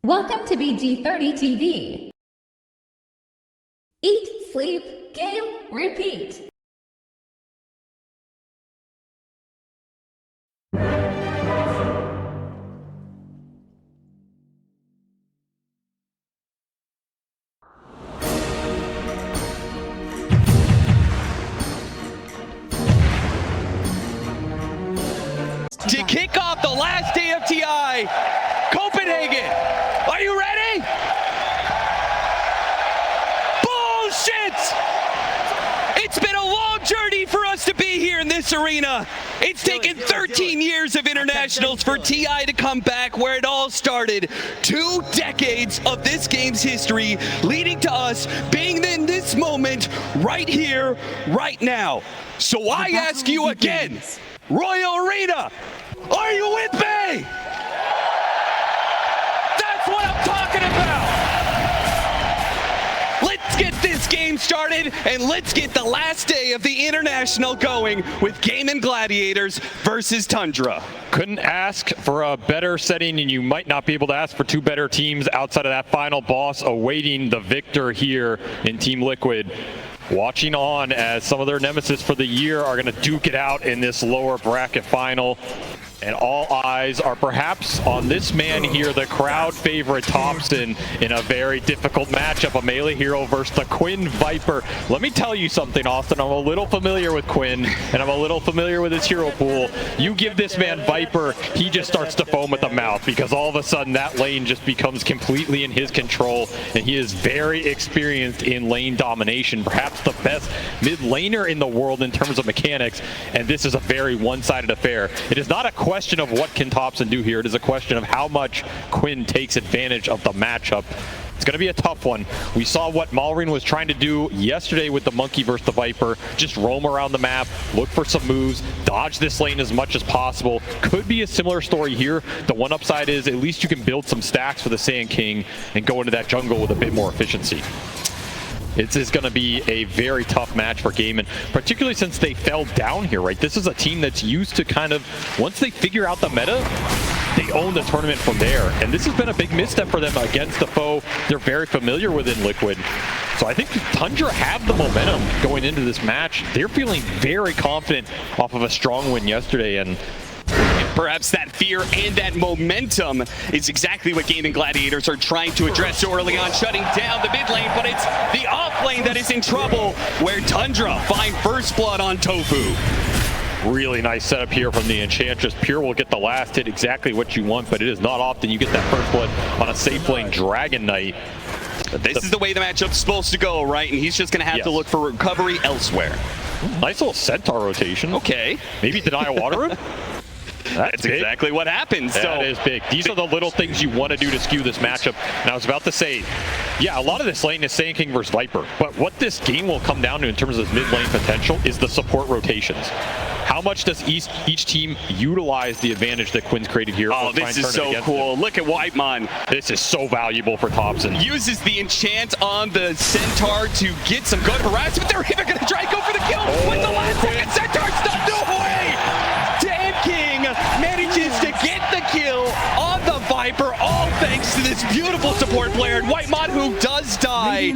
Welcome to BG30 TV. Eat, sleep, game, repeat. To kick off the last day of TI, Copenhagen, are you ready? Bullshit! It's been a long journey for us to be here in this arena. It's taken 13 years of internationals for TI to come back where it all started. 2 decades of this game's history leading to us being in this moment right here, right now. So I ask you again, Royal Arena, are you with me? That's what I'm talking about. Let's get this game started and let's get the last day of the International going with Gaimin Gladiators versus Tundra. Couldn't ask for a better setting, and you might not be able to ask for 2 better teams outside of that final boss awaiting the victor here in Team Liquid. Watching on as some of their nemesis for the year are going to duke it out in this lower bracket final. And all eyes are perhaps on this man here, the crowd favorite Thompson, in a very difficult matchup, a melee hero versus the Quinn Viper. Let me tell you something, Austin. I'm a little familiar with Quinn, and I'm a little familiar with his hero pool. You give this man Viper, he just starts to foam at the mouth because all of a sudden that lane just becomes completely in his control, and he is very experienced in lane domination, perhaps the best mid laner in the world in terms of mechanics, and this is a very one-sided affair. It is not a question of what can Thompson do here. It is a question of how much Quinn takes advantage of the matchup. It's going to be a tough one. We saw what Malrine was trying to do yesterday with the Monkey versus the Viper. Just roam around the map, look for some moves, dodge this lane as much as possible. Could be a similar story here. The one upside is at least you can build some stacks for the Sand King and go into that jungle with a bit more efficiency. It is going to be a very tough match for Gaimin, particularly since they fell down here, right? This is a team that's used to kind of, once they figure out the meta, they own the tournament from there. And this has been a big misstep for them against the foe they're very familiar with in Liquid. So I think Tundra have the momentum going into this match. They're feeling very confident off of a strong win yesterday, and perhaps that fear and that momentum is exactly what Gaimin Gladiators are trying to address so early on, shutting down the mid lane, but it's the off lane that is in trouble, where Tundra find first blood on Tofu. Really nice setup here from the Enchantress. Pure will get the last hit, exactly what you want, but it is not often you get that first blood on a safe lane Dragon Knight. This is the way the matchup's supposed to go, right? And he's just going to have to look for recovery elsewhere. Nice little Centaur rotation. Okay. Maybe Denial Water him? That's exactly what happens. That is big. These are the little things you want to do to skew this matchup. And I was about to say, yeah, a lot of this lane is Sand King versus Viper. But what this game will come down to in terms of mid lane potential is the support rotations. How much does each team utilize the advantage that Quinn's created here? Oh, this is so cool. Look at Whitemon. This is so valuable for Thompson. Uses the enchant on the Centaur to get some good harassment. They're even going to try and go for the kill with the last second. Centaur stunned away. Sand King manages to get the kill on the Viper, all thanks to this beautiful support player. And Whitemon, who does die,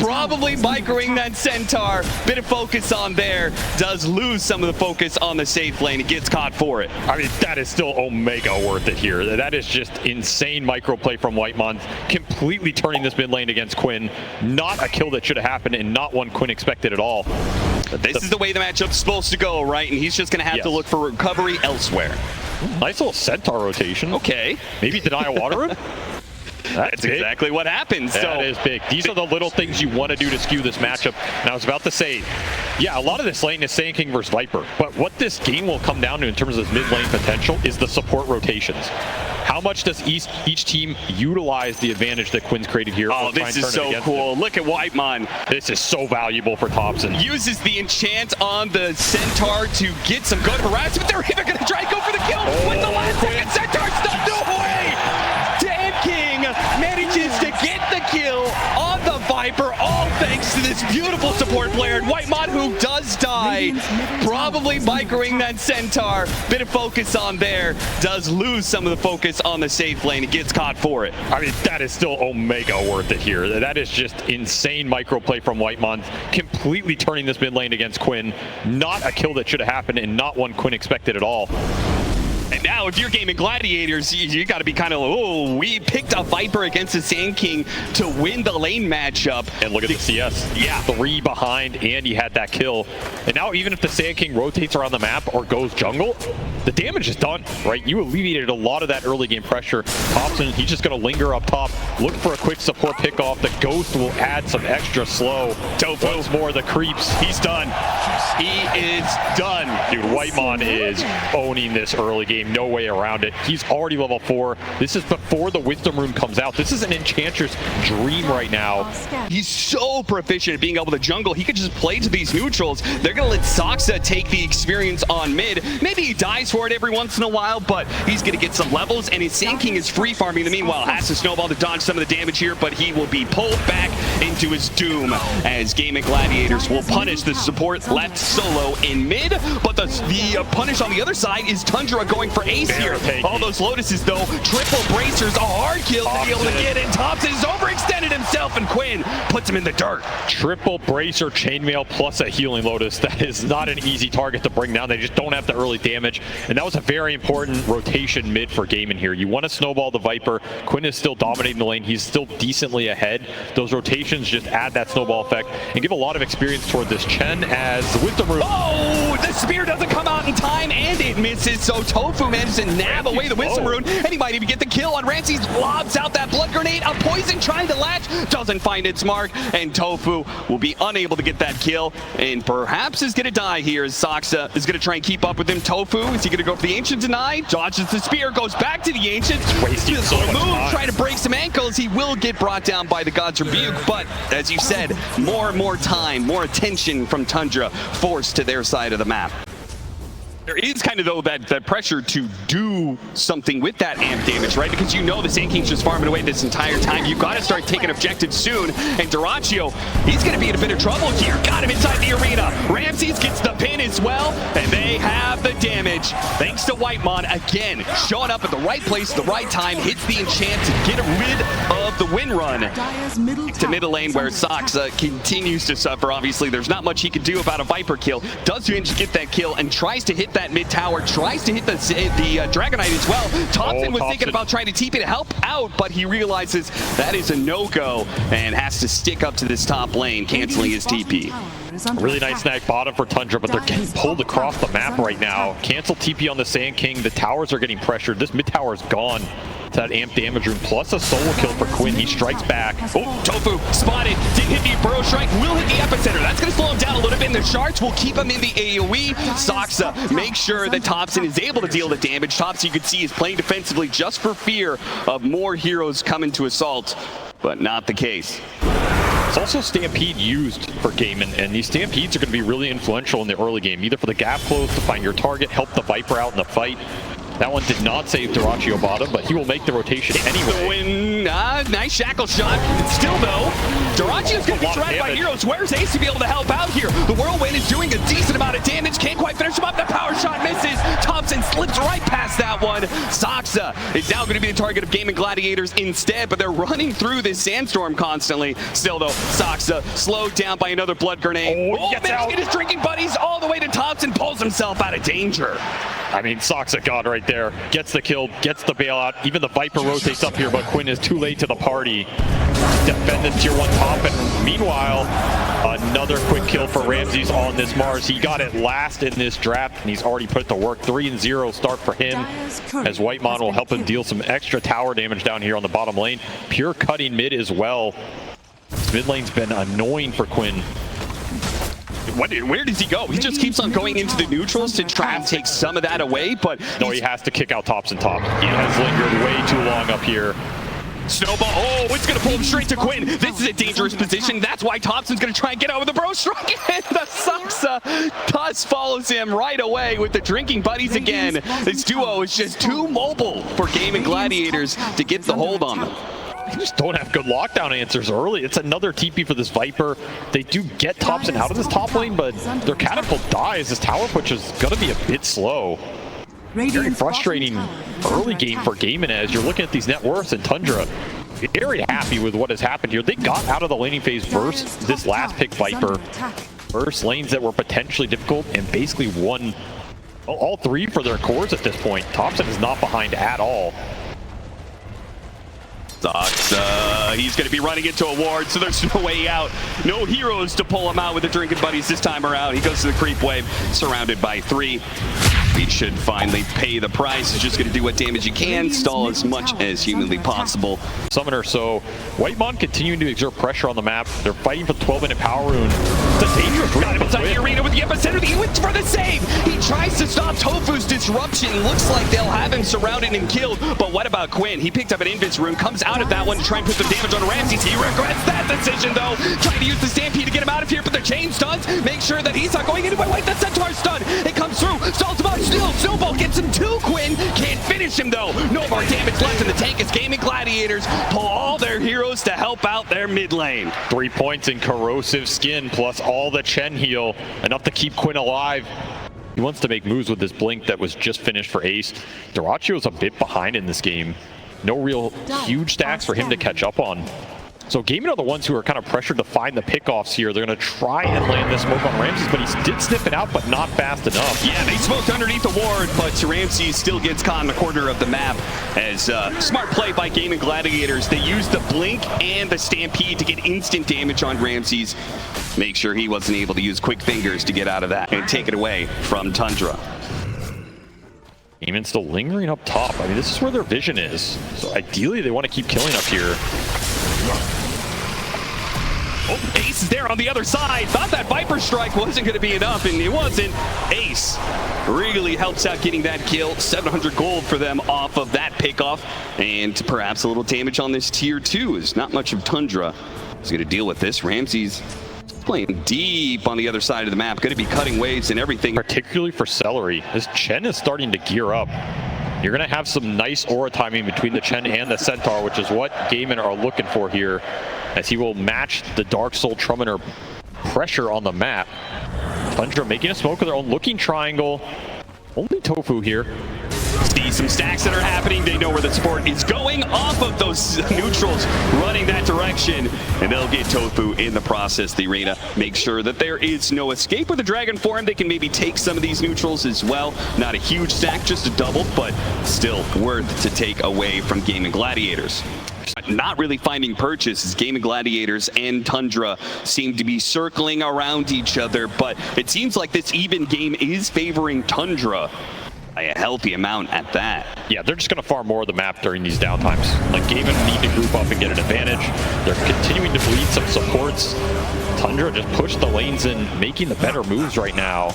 probably microing that Centaur. Bit of focus on there. Does lose some of the focus on the safe lane. He gets caught for it. I mean, that is still Omega worth it here. That is just insane microplay from Whitemon, completely turning this mid lane against Quinn. Not a kill that should have happened, and not one Quinn expected at all. This is the way the matchup's supposed to go, right? And he's just going to have to look for recovery elsewhere. Nice little Centaur rotation. Okay. Maybe Denial Water him? That's exactly what happens. That is big. These are the little things you want to do to skew this matchup. And I was about to say, yeah, a lot of this lane is Sand King versus Viper. But what this game will come down to in terms of mid lane potential is the support rotations. How much does each team utilize the advantage that Quinn's created here? Oh, this is so cool. Look at Whitemon. This is so valuable for Thompson. Uses the enchant on the Centaur to get some good harassment. They're even going to try and go for the kill with the last second. Centaur stunned away. Sand King manages to get the kill on the Viper. Viper, all thanks to this beautiful support player. And Whitemon, who does die, probably microing that Centaur. Bit of focus on there, does lose some of the focus on the safe lane. It gets caught for it. I mean, that is still Omega worth it here. That is just insane microplay from Whitemon, completely turning this mid lane against Quinn. Not a kill that should have happened, and not one Quinn expected at all. And now, if you're Gaimin Gladiators, you got to be kind of, oh, we picked a Viper against the Sand King to win the lane matchup. And look at the CS. Yeah. 3 behind, and he had that kill. And now, even if the Sand King rotates around the map or goes jungle, the damage is done, right? You alleviated a lot of that early game pressure. Thompson, he's just going to linger up top, look for a quick support pickoff. The Ghost will add some extra slow. Tofu. Once more, the creeps. He's done. He is done. Dude, Whitemon is owning this early game. No way around it. He's already level 4. This is before the Wisdom Rune comes out. This is an Enchantress dream right now. He's so proficient at being able to jungle. He could just play to these neutrals. They're going to let Saksa take the experience on mid. Maybe he dies for it every once in a while, but he's going to get some levels, and his Sand King is free farming. In the meanwhile, has to snowball to dodge some of the damage here, but he will be pulled back into his doom as Gaimin Gladiators will punish the support left solo in mid, but the punish on the other side is Tundra going for ace here. All those Lotuses, though, triple bracers, a hard kill to be able to get in. Thompson has overextended himself, and Quinn puts him in the dirt. Triple bracer chainmail plus a healing Lotus. That is not an easy target to bring down. They just don't have the early damage, and that was a very important rotation mid for Gaimin here. You want to snowball the Viper. Quinn is still dominating the lane. He's still decently ahead. Those rotations just add that snowball effect and give a lot of experience toward this Chen as the Wisdom Rune. Oh, the spear doesn't come out in time, and it misses, so Tofu manages to nab away the Wisdom Rune, and he might even get the kill on Ramsey. Lobs out that blood grenade. A poison trying to latch, doesn't find its mark, and Tofu will be unable to get that kill, and perhaps is going to die here as Saksa is going to try and keep up with him. Tofu, is he going to go for the Ancient Deny? Dodges the spear, goes back to the Ancient. Wasting so much time. Trying to break some ankles. He will get brought down by the God's Rebuke, but as you said, more and more time, more attention from Tundra forced to their side of the map. There is kind of, though, that pressure to do something with that amp damage, right? Because you know the Sand King's just farming away this entire time. You've got to start taking objectives soon. And Duraccio, he's going to be in a bit of trouble here. Got him inside the arena. Ramses gets the pin as well, and they have the damage. Thanks to Whitemon, again, showing up at the right place at the right time, hits the enchant to get rid of the win run to middle lane, where Saksa continues to suffer. Obviously, there's not much he can do about a Viper kill. Does manage to get that kill and tries to hit that mid tower, tries to hit the Dragonite as well. Thompson was thinking about trying to TP to help out, but he realizes that is a no-go and has to stick up to this top lane, canceling his TP. Really nice snag bottom for Tundra, but they're getting pulled across the map right now. Cancel TP on the Sand King. The towers are getting pressured. This mid tower is gone. That amp damage room plus a solo kill for Quinn. He strikes back. Oh, Tofu spotted. Didn't hit the Burrow Strike. Will hit the epicenter. That's going to slow him down a little bit. And the shards will keep him in the AoE. Saksa makes sure that Thompson is able to deal the damage. Thompson, you can see, is playing defensively just for fear of more heroes coming to assault, but not the case. It's also Stampede used for Gaimin, and these Stampedes are going to be really influential in the early game, either for the gap close to find your target, help the Viper out in the fight. That one did not save Duraccio bottom, but he will make the rotation anyway. Nice shackle shot. Still, though, Duraccio's going to be surrounded by heroes. Where's Ace to be able to help out here? The Whirlwind is doing a decent amount of damage. Can't quite finish him up. The power shot misses. Thompson slips right past that one. Saksa is now going to be the target of Gaimin Gladiators instead, but they're running through this sandstorm constantly. Still, though, Saksa slowed down by another blood grenade. Oh, gets out. His drinking buddies all the way to Thompson. Pulls himself out of danger. I mean, Saksa God right there. Gets the kill, gets the bailout. Even the Viper rotates up here, but Quinn is too late to the party. Defend this tier 1 top, and meanwhile, another quick kill for Ramses on this Mars. He got it last in this draft, and he's already put it to work. 3-0 start for him, as Whitemon will help him deal some extra tower damage down here on the bottom lane. Pure cutting mid as well. This mid lane's been annoying for Quinn. Where does he go? He just keeps on going into the neutrals to try and take some of that away, but no, he has to kick out Thompson top. He has lingered way too long up here. Snowball, oh, it's going to pull him straight to Quinn. This is a dangerous position. That's why Thompson's going to try and get out with the Bro Strike. And the Saksa Tuss follows him right away with the drinking buddies again. This duo is just too mobile for Gaimin Gladiators to get the hold on them. They just don't have good lockdown answers early. It's another TP for this Viper. They do get Thompson out of this top lane, but their catapult dies. This tower push is going to be a bit slow. Very frustrating early game for Gaimin as you're looking at these net worths, and Tundra very happy with what has happened here. They got out of the laning phase versus this last pick Viper. First lanes that were potentially difficult and basically won all three for their cores at this point. Thompson is not behind at all. He's going to be running into a ward, so there's no way out. No heroes to pull him out with the drinking buddies this time around. He goes to the creep wave, surrounded by 3. He should finally pay the price. He's just going to do what damage he can, stall as much as humanly possible. Summoner, so Whitemon continuing to exert pressure on the map. They're fighting for 12-minute power rune. It's a dangerous rune inside the arena with the epicenter. He went for the save. He tries to stop Tofu's disruption. Looks like they'll have him surrounded and killed. But what about Quinn? He picked up an Invis rune, comes out of that one to try and put some damage on Ramses. He regrets that decision, though. Trying to use the Stampede to get him out of here, but the chain stuns. Make sure that he's not going anywhere. Wait, the Centaur stun. It comes through. Stalls him out. Still, Snowball gets him too, Quinn. Can't finish him, though. No more damage left in the tank as Gaimin Gladiators pull all their heroes to help out their mid lane. 3 points in corrosive skin plus all the Chen heal. Enough to keep Quinn alive. He wants to make moves with this blink that was just finished for Ace. Durachio's a bit behind in this game. No real huge stacks for him to catch up on. So Gaimin are the ones who are kind of pressured to find the pickoffs here. They're going to try and land this smoke on Ramses, but he did sniff it out, but not fast enough. Yeah, they smoked underneath the ward, but Ramses still gets caught in the corner of the map. As smart play by Gaimin Gladiators. They used the blink and the Stampede to get instant damage on Ramses. Make sure he wasn't able to use quick fingers to get out of that and take it away from Tundra. Gaimin still lingering up top. I mean, this is where their vision is. So ideally, they want to keep killing up here. Oh, Ace is there on the other side. Thought that Viper Strike wasn't going to be enough, and it wasn't. Ace really helps out getting that kill. 700 gold for them off of that pickoff. And perhaps a little damage on this tier 2 is not much of Tundra. He's going to deal with this. Ramses playing deep on the other side of the map. Going to be cutting waves and everything. Particularly for Celery. This Chen is starting to gear up. You're going to have some nice aura timing between the Chen and the Centaur, which is what Gaimin are looking for here, as he will match the Dark Soul Trumpeter pressure on the map. Tundra making a smoke of their own, looking triangle. Only Tofu here. See some stacks that are happening. They know where the support is going off of those neutrals, running that direction, and they'll get Tofu in the process. The arena make sure that there is no escape with the Dragon Form. They can maybe take some of these neutrals as well. Not a huge stack, just a double, but still worth to take away from Gaimin Gladiators. Not really finding purchase as Gaimin Gladiators and Tundra seem to be circling around each other, but it seems like this even game is favoring Tundra by a healthy amount at that. Yeah, they're just going to farm more of the map during these downtimes. Like, Gaimin need to group up and get an advantage. They're continuing to bleed some supports. Tundra just pushed the lanes in, making the better moves right now.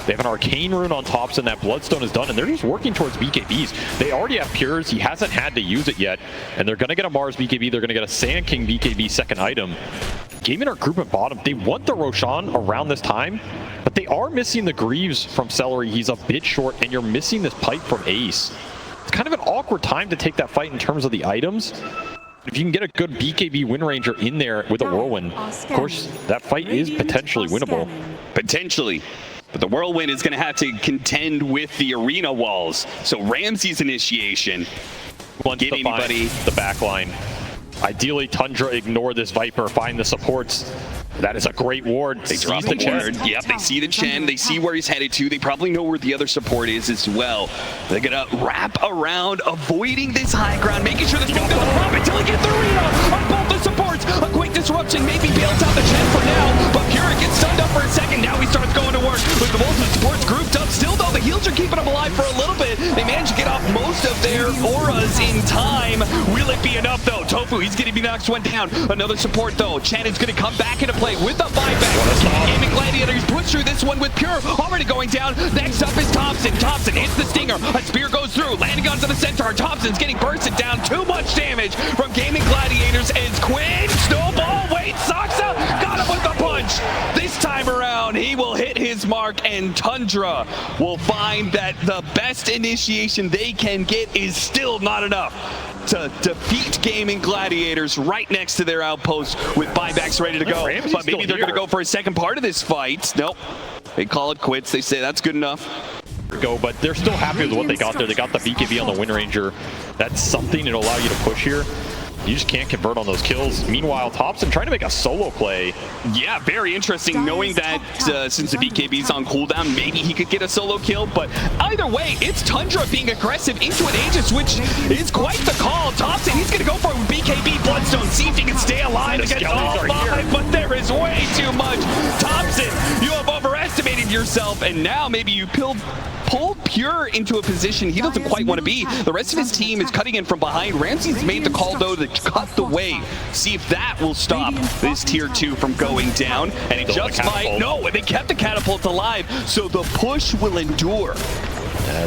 They have an Arcane Rune on tops, and that Bloodstone is done, and they're just working towards BKBs. They already have Pures. He hasn't had to use it yet, and they're going to get a Mars BKB. They're going to get a Sand King BKB second item. Gaimin are grouping bottom. They want the Roshan around this time, but they are missing the Greaves from Celery. He's a bit short, and you're missing this pipe from Ace. It's kind of an awkward time to take that fight in terms of the items. If you can get a good BKB Wind Ranger in there with a Whirlwind, of course, that fight is potentially winnable. Potentially. But the Whirlwind is going to have to contend with the arena walls. So Ramses' initiation wants to find the backline. Ideally, Tundra ignore this Viper, find the supports. That is a great ward. They drop the Chen. Yep, they see the Chen. They see where he's headed to. They probably know where the other support is as well. They're going to wrap around, avoiding this high ground, making sure the smoke doesn't pop until he gets the arena on both the supports. A quick disruption maybe bails out the Chen for now, but Pyrrhic gets stunned up for a second. Now he starts going to work with the multiple supports grouped up. Still, though, the heals are keeping him alive for a little bit. They managed to get off most of their auras in time. Will it be enough, though? Tofu, he's going to be the next one down. Another support, though. Chen is going to come back into play with the buyback. Gaimin Gladiators push through this one with Pure already going down. Next up is Thompson. Thompson hits the stinger. A spear goes through, landing onto the Centaur. Thompson's getting bursted down. Too much damage from Gaimin Gladiators as Quinn. Snowball, wait, Saksa got him with the punch. This time around, he will hit his mark. mark, and Tundra will find that the best initiation they can get is still not enough to defeat Gaimin Gladiators right next to their outpost with buybacks ready to go. Ramsey's But maybe still they're going to here. go for a second part of this fight. Nope. They call it quits. They say that's good enough. But they're still happy with what they got there. They got the BKB on the Wind Ranger. That's something that'll allow you to push here. You just can't convert on those kills. Meanwhile, Thompson trying to make a solo play. Yeah, very interesting knowing that since the BKB's on cooldown, maybe he could get a solo kill. But either way, it's Tundra being aggressive into an Aegis, which is quite the call. Thompson, he's going to go for a BKB Bloodstone, see if he can stay alive against all five, but there is way too much. Thompson, you have overestimated yourself, and now maybe you pulled Pure into a position he doesn't quite want to be. The rest of his team is cutting in from behind. Ramsey's made the call, though, to cut the wave. See if that will stop this tier 2 from going down. And it just might. No, they kept the catapult alive, so the push will endure.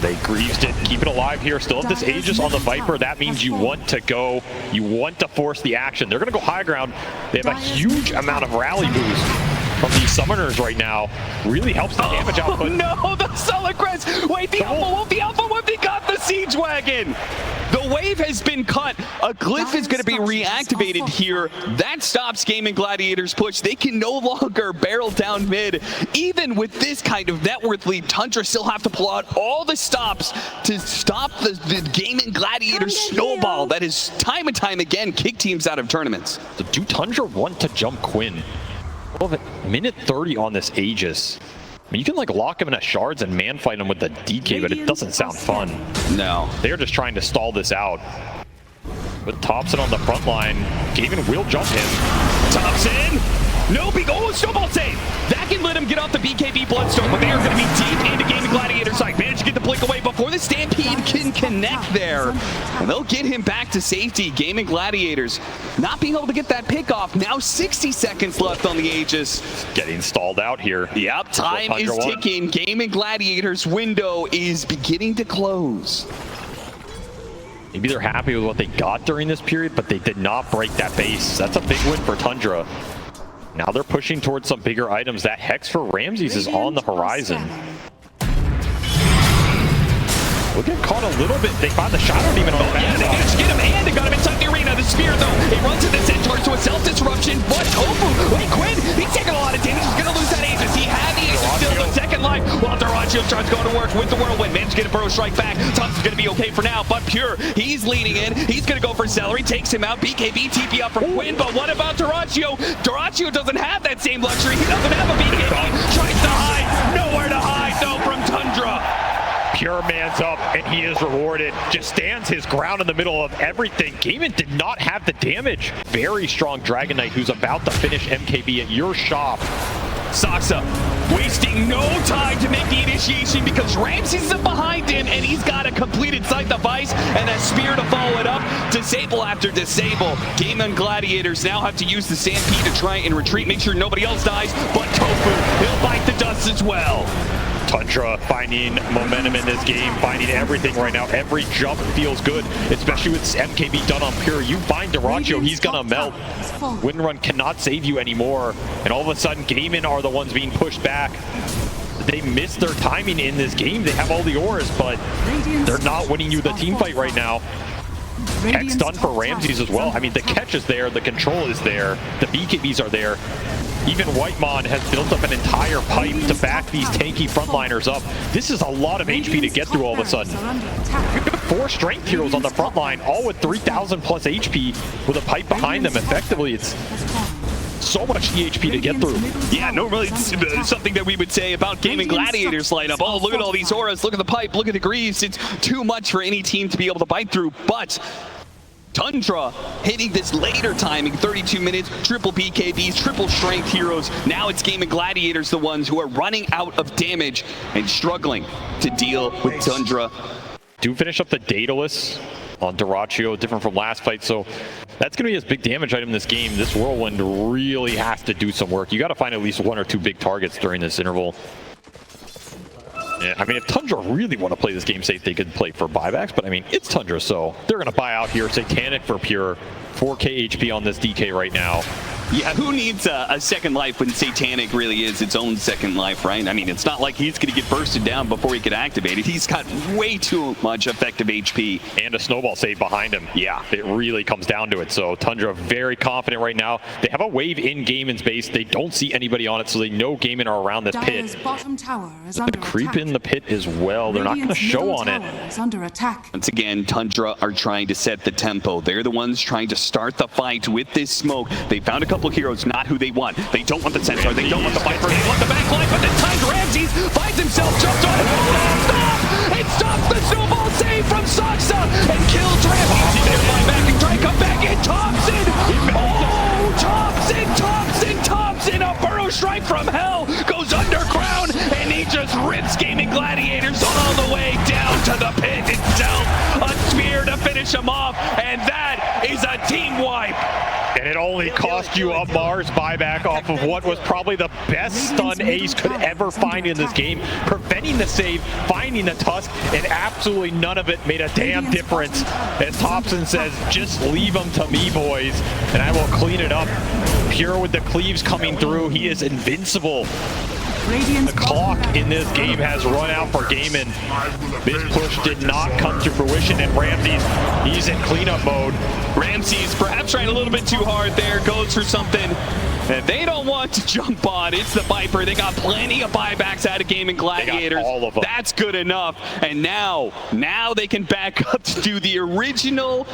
They greased it. Keep it alive here. Still have this Aegis on the Viper. That means you want to go. You want to force the action. They're going to go high ground. They have a huge amount of rally boost from these summoners right now. Really helps the damage output. No, the Solar Crest! Wait, the Alpha Wolf, they got the Siege Wagon! The wave has been cut. A glyph is going to be reactivated here. That stops Gaimin Gladiators' push. They can no longer barrel down mid. Even with this kind of net worth lead, Tundra still have to pull out all the stops to stop the Gaimin Gladiators snowball that is time and time again kick teams out of tournaments. So do Tundra want to jump Quinn? Well, minute 30 on this Aegis. I mean, you can like lock him in a shards and man fight him with the DK, but it doesn't sound fun. No. They're just trying to stall this out. With Thompson on the front line, Gaimin will jump him. Thompson! No big, snowball save! That can let him get off the BKB Bloodstone, but they are going to be deep into Gaimin Gladiator side. Managed to get the blink away before the Stampede can connect there. And they'll get him back to safety. Gaimin Gladiators not being able to get that pick off. Now 60 seconds left on the Aegis. Getting stalled out here. Yep, time is ticking. Gaimin Gladiators' window is beginning to close. Maybe they're happy with what they got during this period, but they did not break that base. That's a big win for Tundra. Now they're pushing towards some bigger items. That Hex for Ramses is on the horizon. We'll get caught a little bit. They found the Shadow Demon on the back. Yeah, they managed to get him, and they got him inside the arena. The Spear, though, it runs into Centaur to a self-disruption. But Tofu, wait, Quinn, he's taking a lot of damage. He's going to lose that Aegis. He had the Aegis still in the second life, while Duraccio starts going to work with the Whirlwind. Managed to get a Burrow Strike back. Thompson's going to be okay for now, but Pure, he's leaning in. He's going to go for Celery, takes him out. BKB TP up from Quinn, but what about Duraccio? Duraccio doesn't have that same luxury. He doesn't have a BKB. Tries to hide. Nowhere to hide, though, from Tundra. Pure man's up, and he is rewarded. Just stands his ground in the middle of everything. Gaimin did not have the damage. Very strong Dragon Knight who's about to finish MKB at your shop. Saksa wasting no time to make the initiation because Ramses is behind him and he's got a completed Sight Device and a Spear to follow it up. Disable after disable. Gaimin Gladiators now have to use the Stampede to try and retreat, make sure nobody else dies, but Tofu, he'll bite the dust as well. Tundra finding momentum in this game, finding everything right now. Every jump feels good, especially with MKB done on Pure. You find Duraccio, he's gonna melt. Wind Run cannot save you anymore. And all of a sudden, Gaimin are the ones being pushed back. They missed their timing in this game. They have all the auras, but they're not winning you the team fight right now. Hex done for Ramses as well. I mean, the catch is there, the control is there, the BKBs are there. Even Whitemon has built up an entire pipe to back these tanky frontliners up. This is a lot of HP to get through all of a sudden. 4 strength heroes on the front line, all with 3,000 plus HP with a pipe behind them. Effectively, it's so much EHP to get through. Yeah, normally it's something that we would say about Gaimin Gladiators lineup. Oh, look at all these auras, look at the pipe, look at the greaves. It's too much for any team to be able to bite through, but Tundra hitting this later timing, 32 minutes, triple BKBs, triple strength heroes. Now it's Gaimin Gladiators, the ones who are running out of damage and struggling to deal with Tundra. Do finish up the Daedalus on Duraccio, different from last fight, so that's going to be his big damage item in this game. This Whirlwind really has to do some work. You got to find at least 1 or 2 big targets during this interval. Yeah, I mean, if Tundra really want to play this game safe, they could play for buybacks, but I mean, it's Tundra, so they're going to buy out here. Satanic for Pure, 4k HP on this DK right now. Yeah, who needs a second life when Satanic really is its own second life, right? I mean, it's not like he's going to get bursted down before he can activate it. He's got way too much effective HP. And a snowball save behind him. Yeah. It really comes down to it. So Tundra very confident right now. They have a wave in Gaimin's base. They don't see anybody on it, so they know Gaimin are around this Dire's pit. bottom tower is The under creep attack. in the pit as well. They're not going to Radiant's show middle on it. tower is under attack. Once again, Tundra are trying to set the tempo. They're the ones trying to start the fight with this smoke. They found a couple heroes, not who they want. They don't want the Centaur, they don't want the Viper, they want the backline, but this time Ramses finds himself jumped on it. Stop! It stops the snowball save from Saksa and kills Ramses. He's gonna fly back and try to come back in. Thompson! Oh, Thompson! A burrow strike from hell goes underground, and he just rips Gaimin Gladiators all the way down to the pit itself. A spear to finish him off, and that is a team wipe. And it only cost you a Mars buyback off of what was probably the best stun Ace could ever find in this game. Preventing the save, finding the Tusk, and absolutely none of it made a damn difference. As Thompson says, just leave them to me, boys, and I will clean it up. Pure with the cleaves coming through. He is invincible. The clock in this game has run out for Gaimin. This push did not come to fruition, and Ramses, he's in cleanup mode. Ramses perhaps trying a little bit too hard there, goes for something that they don't want to jump on. It's the Viper. They got plenty of buybacks out of Gaimin Gladiators. They got all of them. That's good enough. And now they can back up to do the original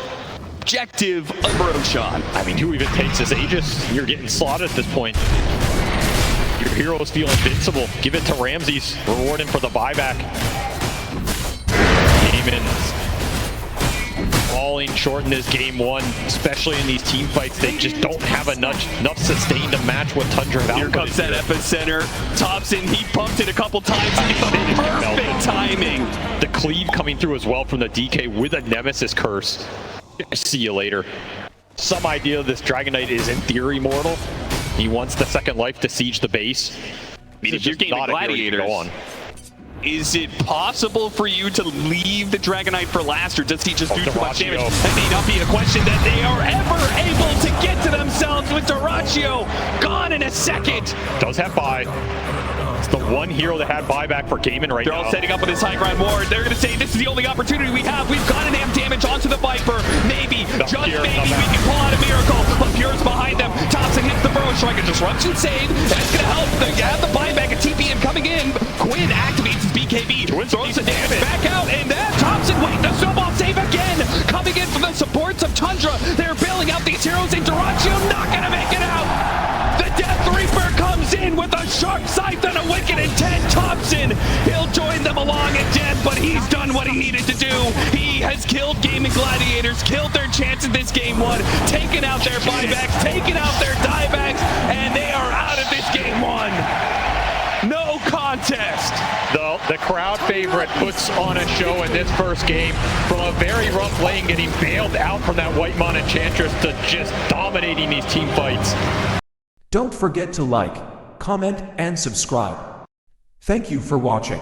objective of Roshan. I mean, who even takes this? Aegis, you're getting slaughtered at this point. Your heroes feel invincible. Give it to Ramses. Reward him for the buyback. Gaimin falling short in this game one, especially in these team fights. They just don't have enough sustain to match what Tundra have. Here comes that epicenter. Thompson, he pumped it a couple times to get the perfect timing. The cleave coming through as well from the DK with a Nemesis curse. See you later. Some idea this Dragon Knight is in theory mortal. He wants the second life to siege the base. I mean, if you're Gaimin Gladiators, is it possible for you to leave the Dragon Knight for last, or does he just do too much damage? That may not be a question that they are ever able to get to themselves with Duraccio. Gone in a second. Does have buy. It's the one hero that had buyback for Gaimin right now. They're all setting up with this high ground ward. They're going to say this is the only opportunity we have. We've got to damn damage onto the Viper. Maybe, just maybe, we can pull out a miracle. But Pure's behind them. Thompson hits the burrow strike. A disruption save. That's going to help. They have the buyback. A TPM coming in. Quinn activates his BKB. Throws the damage back out. And then Thompson, wait, the snowball save again. Coming in from the supports of Tundra. They're bailing out these heroes. And Duraccio not going to make it out. The Death Reaper comes in with a sharp scythe and a wicked intent. Thompson, he'll join them along at death, but he's done what he needed to do. He has killed Gaimin Gladiators, killed their chance in this game one, taken out their buybacks, taken out their diebacks, and they are out of this game one. No contest. The crowd favorite puts on a show in this first game, from a very rough lane, getting bailed out from that Whitemon Enchantress to just dominating these team fights. Don't forget to like, comment, and subscribe. Thank you for watching.